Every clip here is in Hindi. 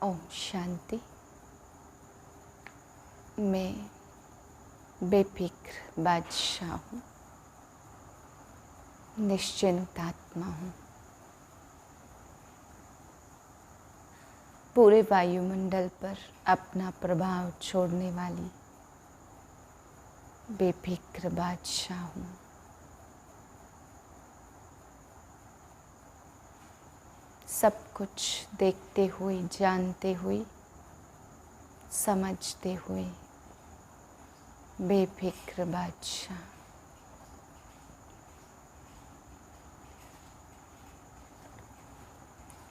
ओम शांति। मैं बेफिक्र बादशाह हूँ, निश्चिंत आत्मा हूँ। पूरे वायुमंडल पर अपना प्रभाव छोड़ने वाली बेफिक्र बादशाह हूँ। सब कुछ देखते हुए, जानते हुए, समझते हुए बेफिक्र बादशाह।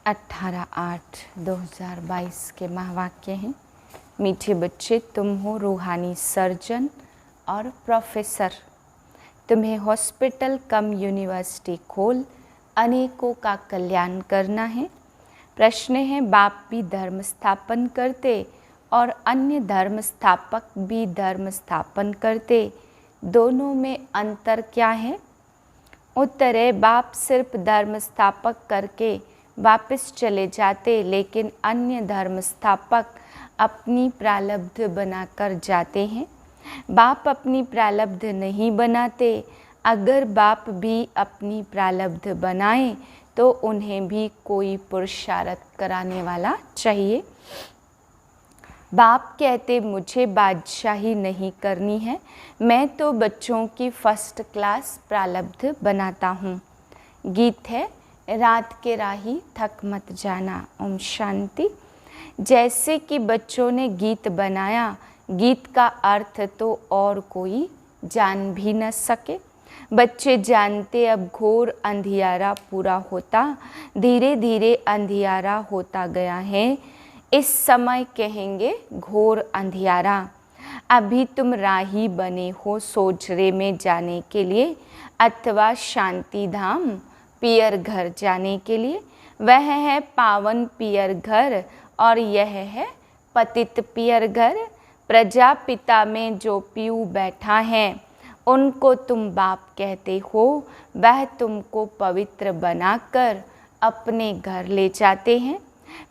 अठारह 8/2022 के महावाक्य हैं। मीठे बच्चे, तुम हो रूहानी सर्जन और प्रोफेसर। तुम्हें हॉस्पिटल कम यूनिवर्सिटी खोल अनेकों का कल्याण करना है। प्रश्न है, बाप भी धर्म स्थापन करते और अन्य धर्म स्थापक भी धर्म स्थापन करते, दोनों में अंतर क्या है? उत्तर है, बाप सिर्फ धर्म स्थापक करके वापस चले जाते, लेकिन अन्य धर्म स्थापक अपनी प्रारब्ध बनाकर जाते हैं। बाप अपनी प्रारब्ध नहीं बनाते। अगर बाप भी अपनी प्रारब्ध बनाएं तो उन्हें भी कोई पुरुषार्थ कराने वाला चाहिए। बाप कहते, मुझे बादशाही नहीं करनी है, मैं तो बच्चों की फर्स्ट क्लास प्रारब्ध बनाता हूँ। गीत है, रात के राही थक मत जाना। ओम शांति। जैसे कि बच्चों ने गीत बनाया, गीत का अर्थ तो और कोई जान भी न सके। बच्चे जानते अब घोर अंधियारा पूरा होता, धीरे धीरे अंधियारा होता गया है। इस समय कहेंगे घोर अंधियारा। अभी तुम राही बने हो सोजरे में जाने के लिए अथवा शांति धाम पियर घर जाने के लिए। वह है पावन पियर घर और यह है पतित पियर घर। प्रजापिता में जो पीऊ बैठा है उनको तुम बाप कहते हो। वह तुमको पवित्र बनाकर अपने घर ले जाते हैं।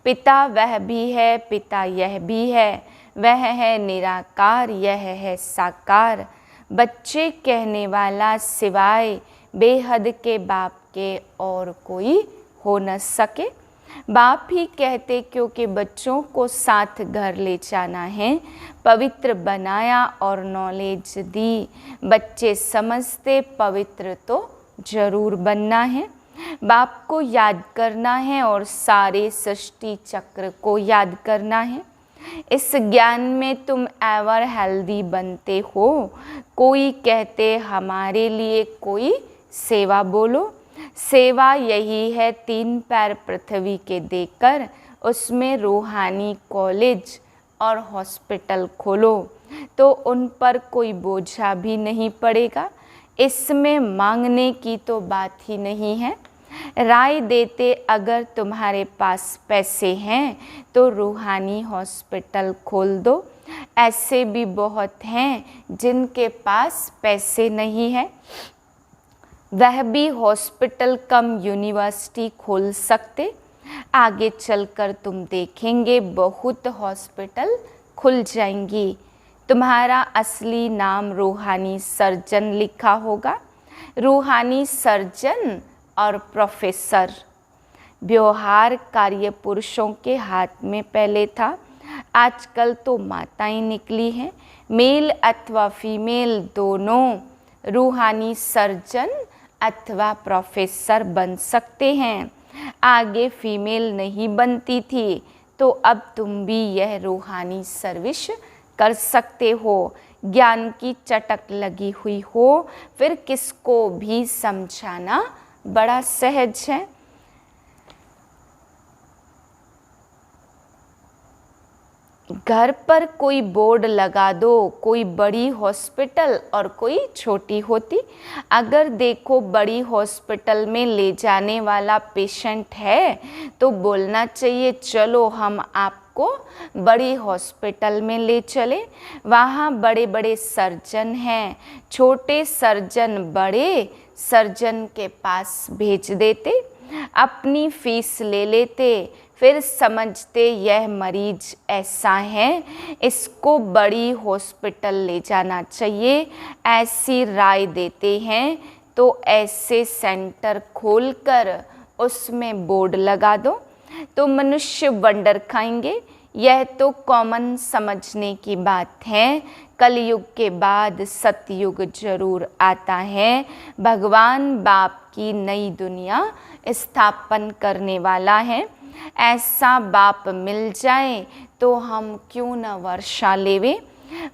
पिता वह भी है, पिता यह भी है। वह है निराकार, यह है साकार। बच्चे कहने वाला सिवाय बेहद के बाप के और कोई हो न सके। बाप ही कहते, क्योंकि बच्चों को साथ घर ले जाना है, पवित्र बनाया और नॉलेज दी। बच्चे समझते पवित्र तो जरूर बनना है। बाप को याद करना है और सारे सृष्टि चक्र को याद करना है। इस ज्ञान में तुम एवर हेल्दी बनते हो। कोई कहते, हमारे लिए कोई सेवा बोलो। सेवा यही है, 3 पैर पृथ्वी के देकर उसमें रूहानी कॉलेज और हॉस्पिटल खोलो तो उन पर कोई बोझा भी नहीं पड़ेगा। इसमें मांगने की तो बात ही नहीं है। राय देते, अगर तुम्हारे पास पैसे हैं तो रूहानी हॉस्पिटल खोल दो। ऐसे भी बहुत हैं जिनके पास पैसे नहीं है, वह भी हॉस्पिटल कम यूनिवर्सिटी खोल सकते। आगे चलकर तुम देखेंगे बहुत हॉस्पिटल खुल जाएंगी। तुम्हारा असली नाम रूहानी सर्जन लिखा होगा। रूहानी सर्जन और प्रोफेसर। व्यवहार कार्य पुरुषों के हाथ में पहले था, आजकल तो माताएं निकली हैं। मेल अथवा फीमेल दोनों रूहानी सर्जन अथवा प्रोफेसर बन सकते हैं। आगे फीमेल नहीं बनती थी, तो अब तुम भी यह रूहानी सर्विस कर सकते हो। ज्ञान की चटक लगी हुई हो, फिर किसको भी समझाना बड़ा सहज है। घर पर कोई बोर्ड लगा दो, कोई बड़ी हॉस्पिटल और कोई छोटी होती। अगर देखो बड़ी हॉस्पिटल में ले जाने वाला पेशेंट है तो बोलना चाहिए, चलो हम आपको बड़ी हॉस्पिटल में ले चले। वहाँ बड़े बड़े सर्जन हैं। छोटे सर्जन बड़े सर्जन के पास भेज देते, अपनी फीस ले लेते। फिर समझते यह मरीज ऐसा है, इसको बड़ी हॉस्पिटल ले जाना चाहिए, ऐसी राय देते हैं। तो ऐसे सेंटर खोलकर उसमें बोर्ड लगा दो तो मनुष्य वंडर खाएंगे। यह तो कॉमन समझने की बात है। कलयुग के बाद सतयुग जरूर आता है। भगवान बाप की नई दुनिया स्थापन करने वाला है। ऐसा बाप मिल जाए तो हम क्यों न वर्षा लेवे।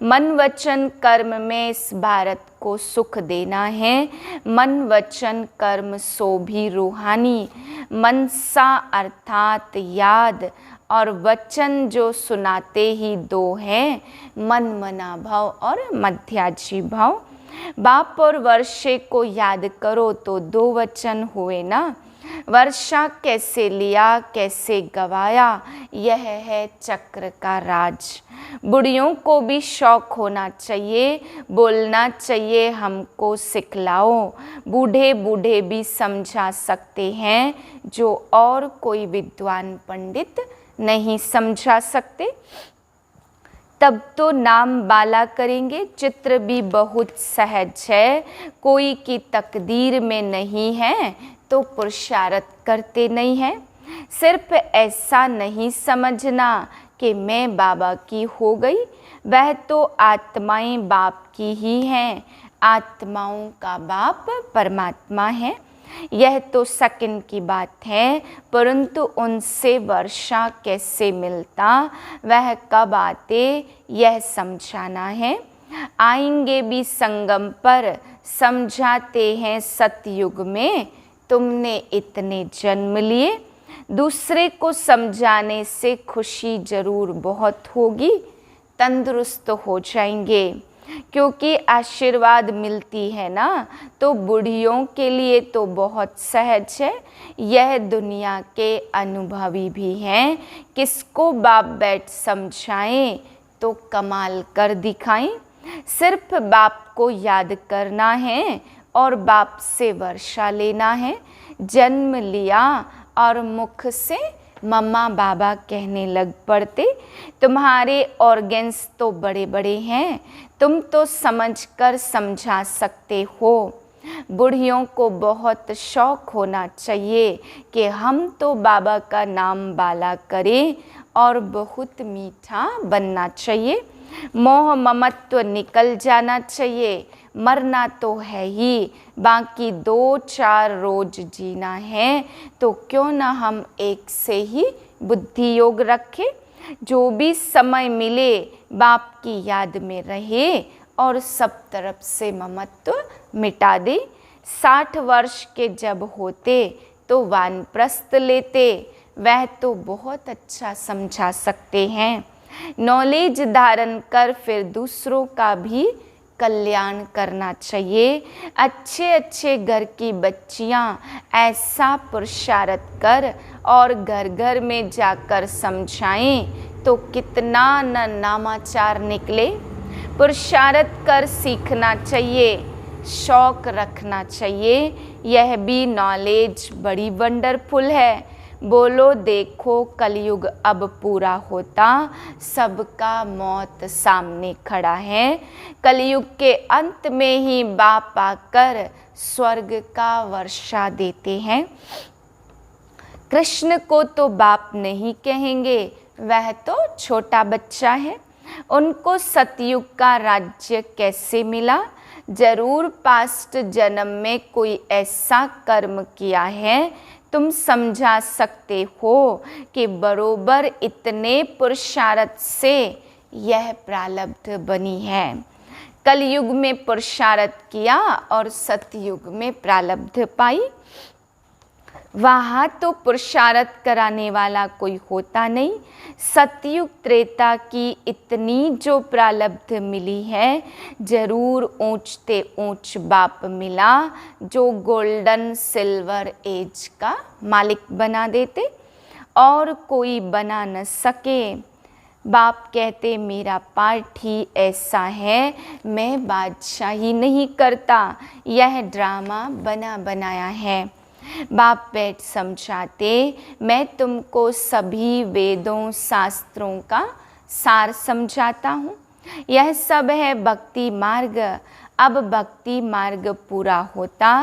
मन वचन कर्म में इस भारत को सुख देना है। मन वचन कर्म सो भी रूहानी। मनसा अर्थात याद और वचन जो सुनाते ही दो हैं, मन मना भाव और मध्याजी भाव। बाप और वर्षे को याद करो तो दो वचन हुए ना। वर्षा कैसे लिया कैसे गवाया, यह है चक्र का राज। बुढ़ियों को भी शौक होना चाहिए, बोलना चाहिए हमको सिखलाओ। बूढ़े बूढ़े भी समझा सकते हैं जो और कोई विद्वान पंडित नहीं समझा सकते। तब तो नाम बाला करेंगे। चित्र भी बहुत सहज है, कोई की तकदीर में नहीं है तो पुरुषार्थ करते नहीं हैं। सिर्फ ऐसा नहीं समझना कि मैं बाबा की हो गई, वह तो आत्माएं बाप की ही हैं। आत्माओं का बाप परमात्मा है। यह तो सेकंड की बात है, परंतु उनसे वर्षा कैसे मिलता, वह कब आते, यह समझाना है। आएंगे भी संगम पर, समझाते हैं सतयुग में तुमने इतने जन्म लिए। दूसरे को समझाने से खुशी जरूर बहुत होगी, तंदुरुस्त हो जाएंगे, क्योंकि आशीर्वाद मिलती है ना। तो बूढ़ियों के लिए तो बहुत सहज है। यह दुनिया के अनुभवी भी हैं। किसको बाप बैठ समझाएं तो कमाल कर दिखाएं। सिर्फ बाप को याद करना है और बाप से वर्षा लेना है। जन्म लिया और मुख से मम्मा बाबा कहने लग पड़ते। तुम्हारे ऑर्गन्स तो बड़े बड़े हैं, तुम तो समझकर समझा सकते हो। बूढ़ियों को बहुत शौक होना चाहिए कि हम तो बाबा का नाम बाला करें और बहुत मीठा बनना चाहिए। मोह ममत्व निकल जाना चाहिए। मरना तो है ही, बाकी 2-4 रोज जीना है, तो क्यों ना हम एक से ही बुद्धि योग रखें। जो भी समय मिले बाप की याद में रहे और सब तरफ से ममत्व मिटा दे। 60 वर्ष के जब होते तो वानप्रस्थ लेते, वह तो बहुत अच्छा समझा सकते हैं। नॉलेज धारण कर फिर दूसरों का भी कल्याण करना चाहिए। अच्छे अच्छे घर की बच्चियां ऐसा पुरुषार्थ कर और घर घर में जाकर समझाएं तो कितना न नामाचार निकले। पुरुषार्थ कर सीखना चाहिए, शौक रखना चाहिए। यह भी नॉलेज बड़ी वंडरफुल है। बोलो देखो कलयुग अब पूरा होता, सबका मौत सामने खड़ा है। कलयुग के अंत में ही बाप आकर स्वर्ग का वर्षा देते हैं। कृष्ण को तो बाप नहीं कहेंगे, वह तो छोटा बच्चा है। उनको सतयुग का राज्य कैसे मिला? जरूर पास्ट जन्म में कोई ऐसा कर्म किया है। तुम समझा सकते हो कि बरोबर इतने पुरुषार्थ से यह प्रारब्ध बनी है। कलयुग में पुरुषार्थ किया और सतयुग में प्रारब्ध पाई। वहाँ तो पुरुषार्थ कराने वाला कोई होता नहीं। सतयुग त्रेता की इतनी जो प्रारब्ध मिली है, जरूर ऊंचते ऊंच बाप मिला जो गोल्डन सिल्वर एज का मालिक बना देते, और कोई बना न सके। बाप कहते मेरा पार्ट ही ऐसा है, मैं बादशाही नहीं करता, यह ड्रामा बना बनाया है। बाप बैठ समझाते, मैं तुमको सभी वेदों शास्त्रों का सार समझाता हूँ। यह सब है भक्ति मार्ग। अब भक्ति मार्ग पूरा होता,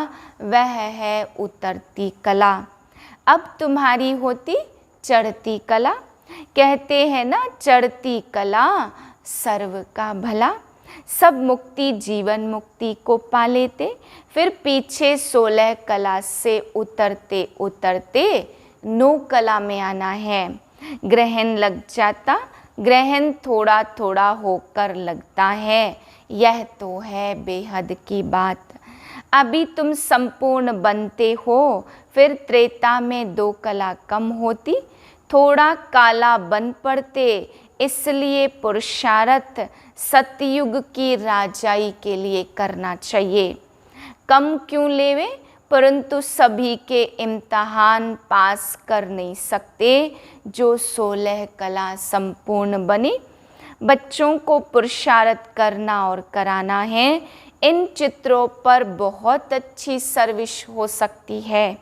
वह है उतरती कला। अब तुम्हारी होती चढ़ती कला। कहते हैं ना, चढ़ती कला सर्व का भला। सब मुक्ति जीवन मुक्ति को पा लेते, फिर पीछे 16 कला से उतरते उतरते 9 कला में आना है। ग्रहण लग जाता, ग्रहण थोड़ा थोड़ा होकर लगता है, यह तो है बेहद की बात। अभी तुम संपूर्ण बनते हो, फिर त्रेता में 2 कला कम होती, थोड़ा काला बन पड़ते, इसलिए पुरुषार्थ सतयुग की राजाई के लिए करना चाहिए। कम क्यों लेवे, परंतु सभी के इम्तहान पास कर नहीं सकते जो 16 कला संपूर्ण बने। बच्चों को पुरुषार्थ करना और कराना है। इन चित्रों पर बहुत अच्छी सर्विस हो सकती है।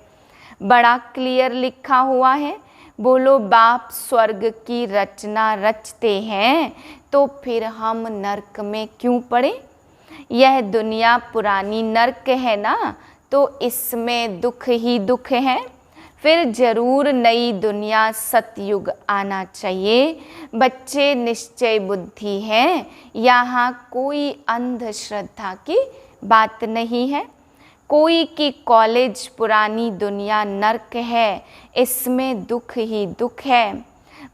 बड़ा क्लियर लिखा हुआ है। बोलो, बाप स्वर्ग की रचना रचते हैं तो फिर हम नरक में क्यों पड़े। यह दुनिया पुरानी नरक है ना, तो इसमें दुख ही दुख है। फिर जरूर नई दुनिया सतयुग आना चाहिए। बच्चे निश्चय बुद्धि हैं, यहाँ कोई अंधश्रद्धा की बात नहीं है। कोई की कॉलेज पुरानी दुनिया नरक है, इसमें दुख ही दुख है।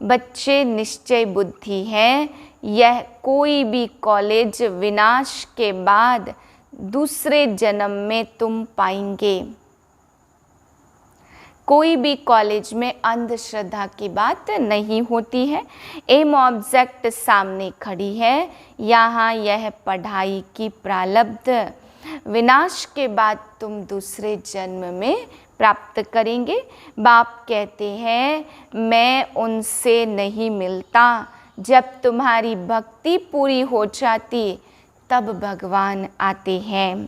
बच्चे निश्चय बुद्धि हैं, यह कोई भी कॉलेज विनाश के बाद दूसरे जन्म में तुम पाएंगे। कोई भी कॉलेज में अंधश्रद्धा की बात नहीं होती है। एम ऑब्जेक्ट सामने खड़ी है, यहाँ यह पढ़ाई की प्रारब्ध। विनाश के बाद तुम दूसरे जन्म में प्राप्त करेंगे। बाप कहते हैं, मैं उनसे नहीं मिलता। जब तुम्हारी भक्ति पूरी हो जाती, तब भगवान आते हैं।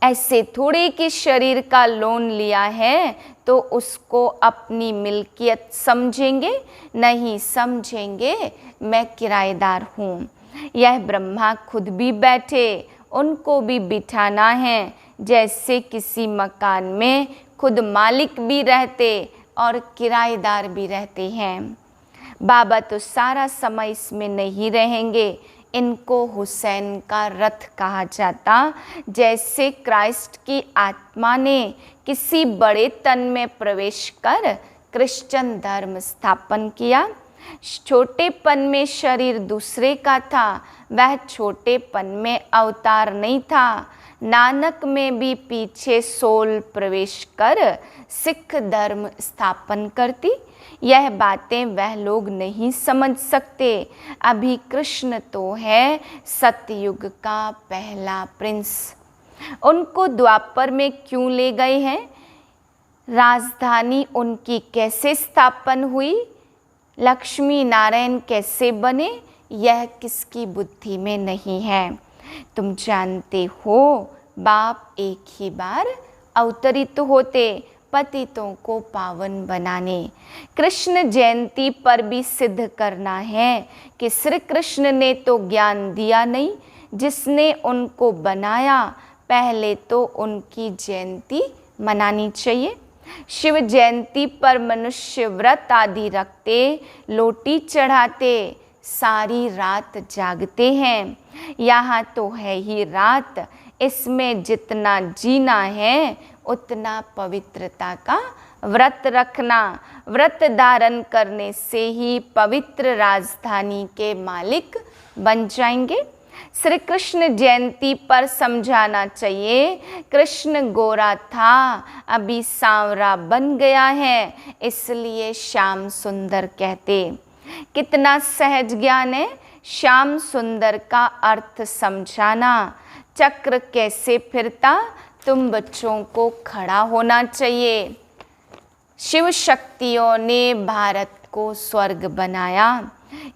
ऐसे थोड़े कि शरीर का लोन लिया है तो उसको अपनी मिल्कियत समझेंगे, नहीं समझेंगे मैं किराएदार हूँ। यह ब्रह्मा खुद भी बैठे, उनको भी बिठाना है। जैसे किसी मकान में खुद मालिक भी रहते और किराएदार भी रहते हैं। बाबा तो सारा समय इसमें नहीं रहेंगे। इनको हुसैन का रथ कहा जाता। जैसे क्राइस्ट की आत्मा ने किसी बड़े तन में प्रवेश कर क्रिश्चियन धर्म स्थापन किया। छोटेपन में शरीर दूसरे का था, वह छोटेपन में अवतार नहीं था। नानक में भी पीछे सोल प्रवेश कर सिख धर्म स्थापन करती। यह बातें वह लोग नहीं समझ सकते। अभी कृष्ण तो है सतयुग का पहला प्रिंस। उनको द्वापर में क्यों ले गए हैं? राजधानी उनकी कैसे स्थापन हुई? लक्ष्मी नारायण कैसे बने? यह किसकी बुद्धि में नहीं है। तुम जानते हो, बाप एक ही बार अवतरित होते पतितों को पावन बनाने। कृष्ण जयंती पर भी सिद्ध करना है कि श्री कृष्ण ने तो ज्ञान दिया नहीं, जिसने उनको बनाया पहले तो उनकी जयंती मनानी चाहिए। शिव जयंती पर मनुष्य व्रत आदि रखते, लोटी चढ़ाते, सारी रात जागते हैं। यहाँ तो है ही रात, इसमें जितना जीना है उतना पवित्रता का व्रत रखना। व्रत धारण करने से ही पवित्र राजधानी के मालिक बन जाएंगे। श्री कृष्ण जयंती पर समझाना चाहिए, कृष्ण गोरा था, अभी सांवरा बन गया है, इसलिए श्याम सुंदर कहते। कितना सहज ज्ञान है श्याम सुंदर का अर्थ समझाना। चक्र कैसे फिरता, तुम बच्चों को खड़ा होना चाहिए। शिव शक्तियों ने भारत को स्वर्ग बनाया।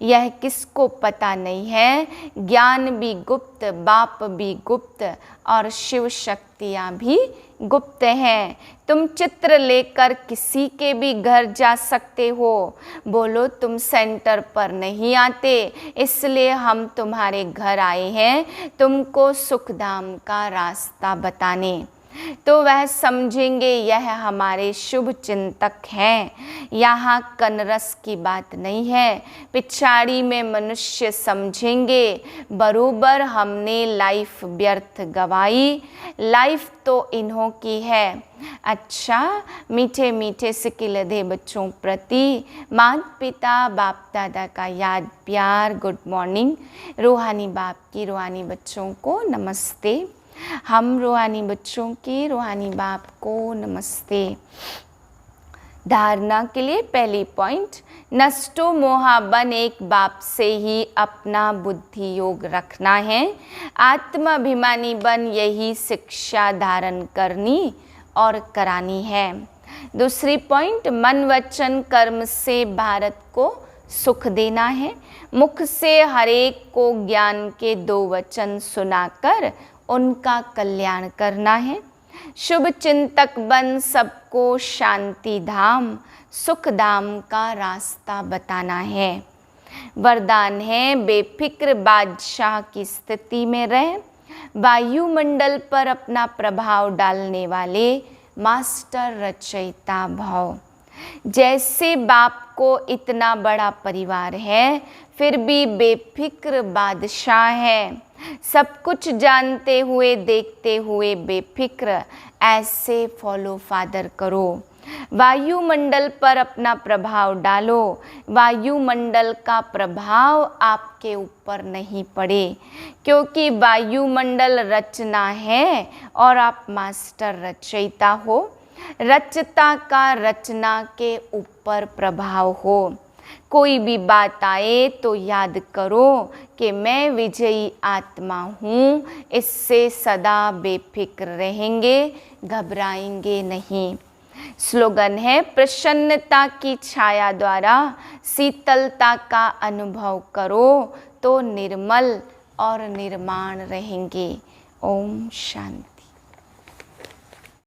यह किसको पता नहीं है, ज्ञान भी गुप्त, बाप भी गुप्त और शिव शक्तियाँ भी गुप्त हैं। तुम चित्र लेकर किसी के भी घर जा सकते हो, बोलो तुम सेंटर पर नहीं आते, इसलिए हम तुम्हारे घर आए हैं तुमको सुखधाम का रास्ता बताने। तो वह समझेंगे यह हमारे शुभ चिंतक हैं। यहाँ कनरस की बात नहीं है, पिछाड़ी में मनुष्य समझेंगे बरोबर हमने लाइफ व्यर्थ गवाई, लाइफ तो इन्हों की है। अच्छा, मीठे मीठे सिकिलधे बच्चों प्रति माता पिता बाप दादा का याद प्यार गुड मॉर्निंग। रूहानी बाप की रूहानी बच्चों को नमस्ते। हम रूहानी बच्चों की रूहानी बाप को नमस्ते। धारणा के लिए पहली पॉइंट, नष्टो मोहा बन एक बाप से ही अपना बुद्धि योग रखना है। आत्माभिमानी बन यही शिक्षा धारण करनी और करानी है। दूसरी पॉइंट, मन वचन कर्म से भारत को सुख देना है। मुख से हरेक को ज्ञान के 2 वचन सुनाकर उनका कल्याण करना है। शुभ चिंतक बन सबको शांति धाम सुख धाम का रास्ता बताना है। वरदान है, बेफिक्र बादशाह की स्थिति में रह, वायुमंडल पर अपना प्रभाव डालने वाले मास्टर रचयिता भव। जैसे बाप को इतना बड़ा परिवार है, फिर भी बेफिक्र बादशाह है। सब कुछ जानते हुए देखते हुए बेफिक्र ऐसे फॉलो फादर करो। वायुमंडल पर अपना प्रभाव डालो, वायुमंडल का प्रभाव आपके ऊपर नहीं पड़े, क्योंकि वायुमंडल रचना है और आप मास्टर रचयिता हो। रचता का रचना के ऊपर प्रभाव हो। कोई भी बात आए तो याद करो कि मैं विजयी आत्मा हूँ, इससे सदा बेफिक्र रहेंगे, घबराएंगे नहीं। स्लोगन है, प्रसन्नता की छाया द्वारा शीतलता का अनुभव करो तो निर्मल और निर्माण रहेंगे। ओम शांति।